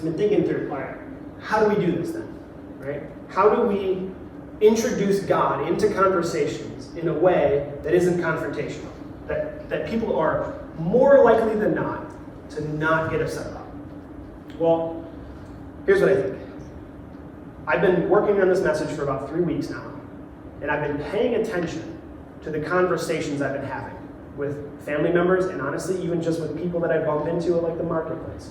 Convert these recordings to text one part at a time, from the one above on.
I've been thinking through, all right, how do we do this then, right? How do we introduce God into conversations in a way that isn't confrontational, that people are more likely than not to not get upset about? Well, here's what I think. I've been working on this message for about 3 weeks now, and I've been paying attention to the conversations I've been having with family members, and honestly, even just with people that I bump into at like the marketplace.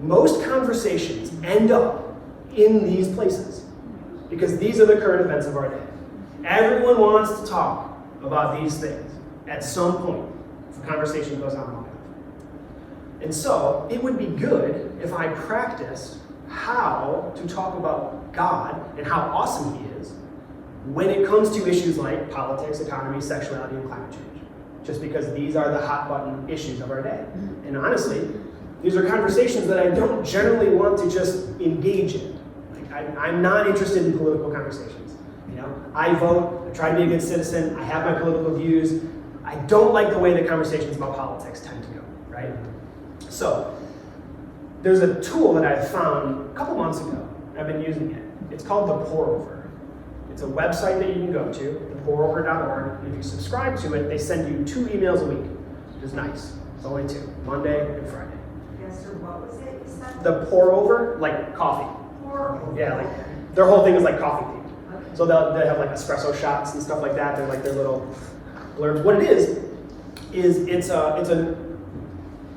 Most conversations end up in these places because these are the current events of our day. Everyone wants to talk about these things at some point if a conversation goes on long enough. And so it would be good if I practiced how to talk about God and how awesome He is when it comes to issues like politics, economy, sexuality, and climate change. Just because these are the hot button issues of our day. And honestly, these are conversations that I don't generally want to just engage in. Like, I'm not interested in political conversations. You know, I vote, I try to be a good citizen, I have my political views. I don't like the way the conversations about politics tend to go, right? So, there's a tool that I found a couple months ago. I've been using it. It's called The Pour Over. It's a website that you can go to, thepourover.org. And if you subscribe to it, they send you 2 emails a week, which is nice. It's only 2, Monday and Friday. Yes, sir. What was it you said? The Pour Over, like coffee. Pour Over. Yeah, like their whole thing is like coffee themed. Okay. So they have like espresso shots and stuff like that. They're like their little blurbs. What it is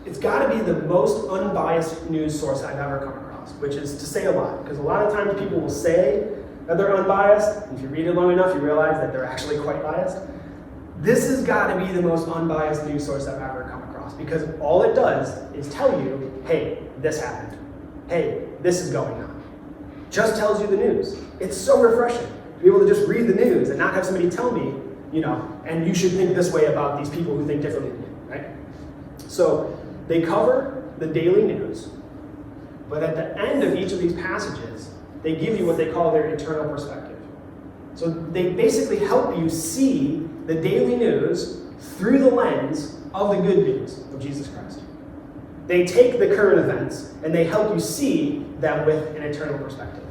it's got to be the most unbiased news source I've ever come across, which is to say a lot, because a lot of times people will say that they're unbiased. If you read it long enough, you realize that they're actually quite biased. This has got to be the most unbiased news source I've ever come across, because all it does is tell you, hey, this happened. Hey, this is going on. Just tells you the news. It's so refreshing to be able to just read the news and not have somebody tell me, you know, and you should think this way about these people who think differently than you, right? So they cover the daily news, but at the end of each of these passages, they give you what they call their eternal perspective. So they basically help you see the daily news through the lens of the good news of Jesus Christ. They take the current events and they help you see them with an eternal perspective.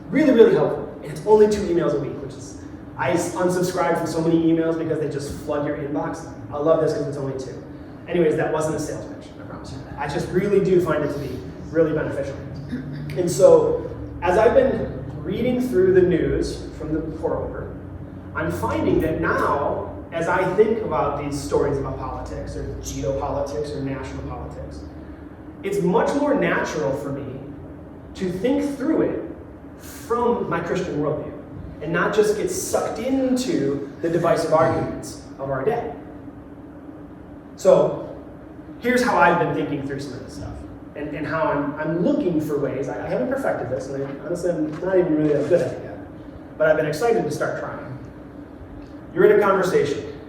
Really, really helpful. And it's only 2 emails a week, which is, I unsubscribe from so many emails because they just flood your inbox. I love this because it's only 2. Anyways, that wasn't a sales pitch, I promise you. I just really do find it to be really beneficial. And so, as I've been reading through the news from the Pour Over, I'm finding that now, as I think about these stories about politics, or geopolitics, or national politics, it's much more natural for me to think through it from my Christian worldview, and not just get sucked into the divisive arguments of our day. So, here's how I've been thinking through some of this stuff, and how I'm looking for ways. I haven't perfected this, and honestly, I'm not even really that good at it yet. But I've been excited to start trying. You're in a conversation,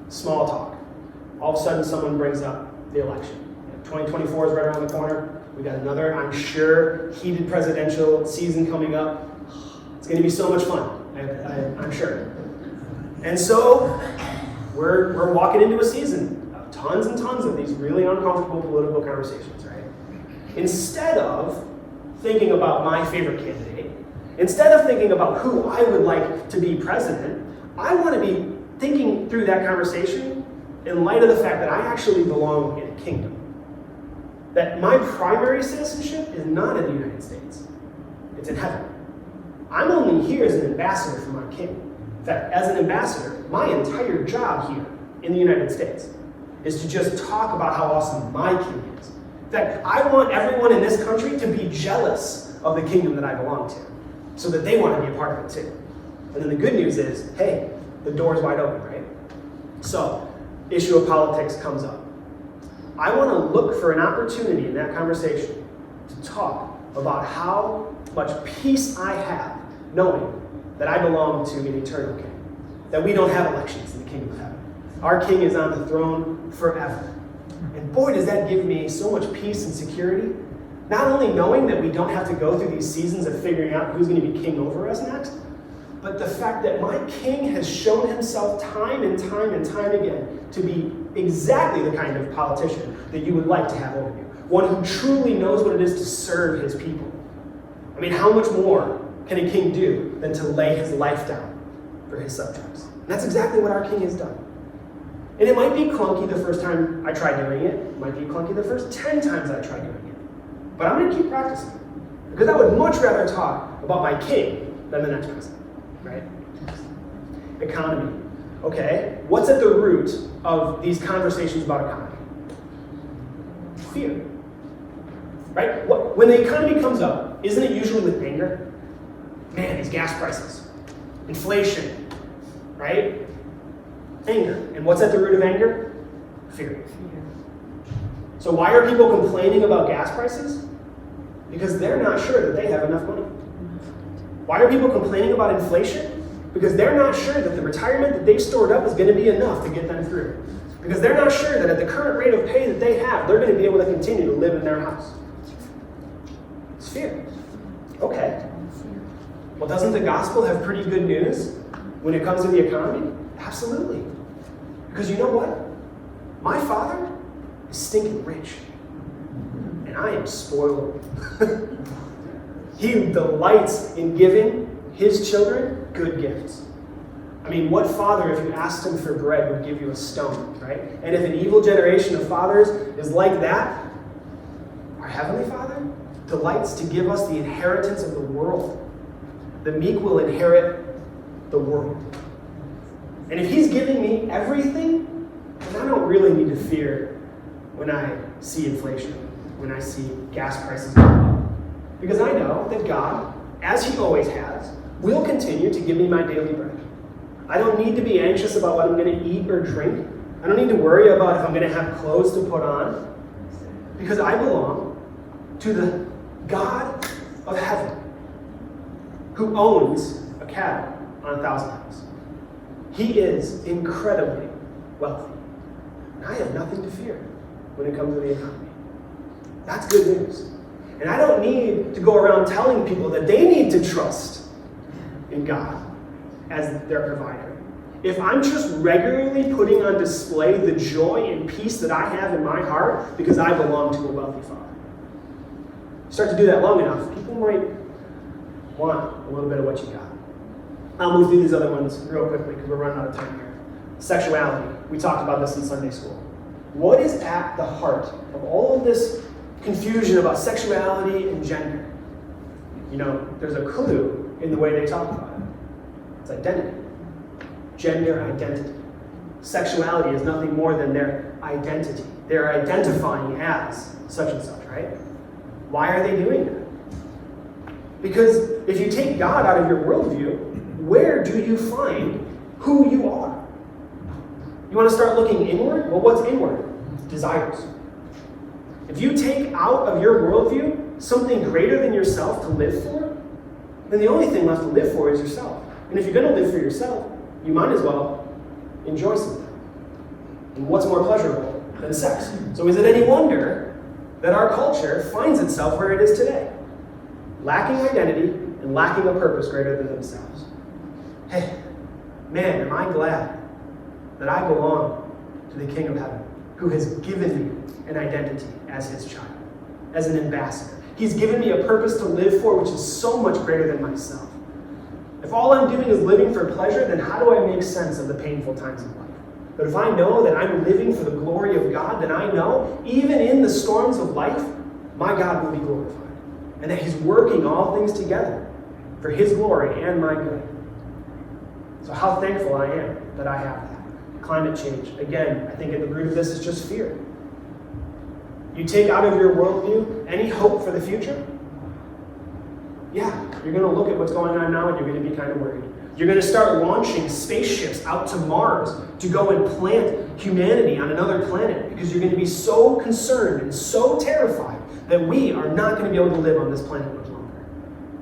small talk. All of a sudden, someone brings up the election. 2024 is right around the corner. We got another, I'm sure, heated presidential season coming up. It's going to be so much fun, I'm sure. And so, we're walking into a season of tons and tons of these really uncomfortable political conversations, right? Instead of thinking about my favorite candidate, instead of thinking about who I would like to be president, I want to be thinking through that conversation in light of the fact that I actually belong in a kingdom. That my primary citizenship is not in the United States. It's in heaven. I'm only here as an ambassador for my king. In fact, as an ambassador, my entire job here in the United States is to just talk about how awesome my king is. In fact, I want everyone in this country to be jealous of the kingdom that I belong to, so that they want to be a part of it too. And then the good news is, hey, the door's wide open, right? So, issue of politics comes up. I want to look for an opportunity in that conversation to talk about how much peace I have knowing that I belong to an eternal king. That we don't have elections in the kingdom of heaven. Our king is on the throne forever. And boy, does that give me so much peace and security. Not only knowing that we don't have to go through these seasons of figuring out who's going to be king over us next, but the fact that my king has shown himself time and time and time again to be exactly the kind of politician that you would like to have over you. one who truly knows what it is to serve his people. I mean, how much more can a king do than to lay his life down for his subjects? And that's exactly what our king has done. And it might be clunky the first time I try doing it. It might be clunky the first 10 times I try doing it. But I'm going to keep practicing. Because I would much rather talk about my king than the next president, right? Economy. Okay, what's at the root of these conversations about economy? Fear. Right? When the economy comes up, isn't it usually with anger? Man, these gas prices. Inflation. Right? Anger. And what's at the root of anger? Fear. So why are people complaining about gas prices? Because they're not sure that they have enough money. Why are people complaining about inflation? Because they're not sure that the retirement that they've stored up is going to be enough to get them through. Because they're not sure that at the current rate of pay that they have, they're going to be able to continue to live in their house. It's fear. Okay. Well, doesn't the gospel have pretty good news when it comes to the economy? Absolutely. Because you know what? My father is stinking rich. And I am spoiled. He delights in giving his children good gifts. I mean, what father, if you asked him for bread, would give you a stone, right? And if an evil generation of fathers is like that, our Heavenly Father delights to give us the inheritance of the world. The meek will inherit the world. And if he's giving me everything, then I don't really need to fear when I see inflation, when I see gas prices go up. Because I know that God, as he always has, will continue to give me my daily bread. I don't need to be anxious about what I'm going to eat or drink. I don't need to worry about if I'm going to have clothes to put on. Because I belong to the God of heaven, who owns a cattle on 1,000 hills. He is incredibly wealthy. And I have nothing to fear when it comes to the economy. That's good news. And I don't need to go around telling people that they need to trust in God as their provider. If I'm just regularly putting on display the joy and peace that I have in my heart because I belong to a wealthy Father. Start to do that long enough, people might want a little bit of what you got. I'll move through these other ones real quickly because we're running out of time here. Sexuality. We talked about this in Sunday school. What is at the heart of all of this confusion about sexuality and gender? You know, there's a clue in the way they talk about it. It's identity. Gender identity. Sexuality is nothing more than their identity. They're identifying as such and such, right? Why are they doing that? Because if you take God out of your worldview, where do you find who you are? You want to start looking inward? Well, what's inward? Desires. If you take out of your worldview something greater than yourself to live for, then the only thing left to live for is yourself. And if you're going to live for yourself, you might as well enjoy something. And what's more pleasurable than sex? So is it any wonder that our culture finds itself where it is today? Lacking identity and lacking a purpose greater than themselves. Hey, man, am I glad that I belong to the King of Heaven, who has given me an identity as his child, as an ambassador. He's given me a purpose to live for, which is so much greater than myself. If all I'm doing is living for pleasure, then how do I make sense of the painful times of life? But if I know that I'm living for the glory of God, then I know, even in the storms of life, my God will be glorified. And that he's working all things together for his glory and my good. So how thankful I am that I have that. Climate change. Again, I think at the root of this is just fear. You take out of your worldview any hope for the future? Yeah, you're going to look at what's going on now and you're going to be kind of worried. You're going to start launching spaceships out to Mars to go and plant humanity on another planet because you're going to be so concerned and so terrified that we are not going to be able to live on this planet much longer.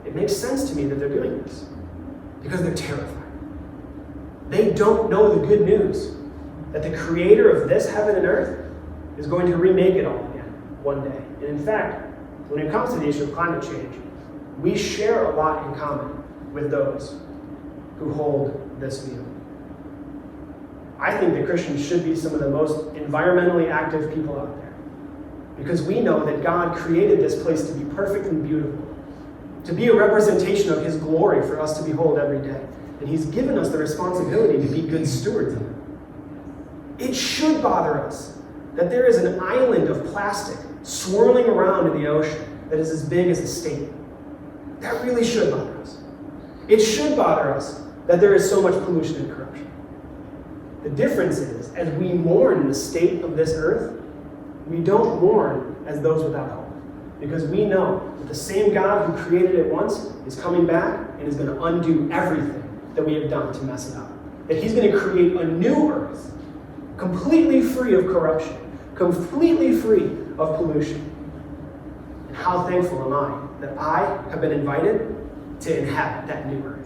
It makes sense to me that they're doing this because they're terrified. They don't know the good news that the creator of this heaven and earth is going to remake it all again one day. And in fact, when it comes to the issue of climate change, we share a lot in common with those who hold this view. I think that Christians should be some of the most environmentally active people out there. because we know that God created this place to be perfect and beautiful, to be a representation of his glory for us to behold every day. And he's given us the responsibility to be good stewards of it. It should bother us that there is an island of plastic swirling around in the ocean that is as big as a state. That really should bother us. It should bother us that there is so much pollution and corruption. The difference is, as we mourn the state of this earth, we don't mourn as those without hope. Because we know that the same God who created it once is coming back and is going to undo everything that we have done to mess it up. That he's going to create a new earth, completely free of corruption, completely free of pollution. And how thankful am I that I have been invited to inhabit that new earth.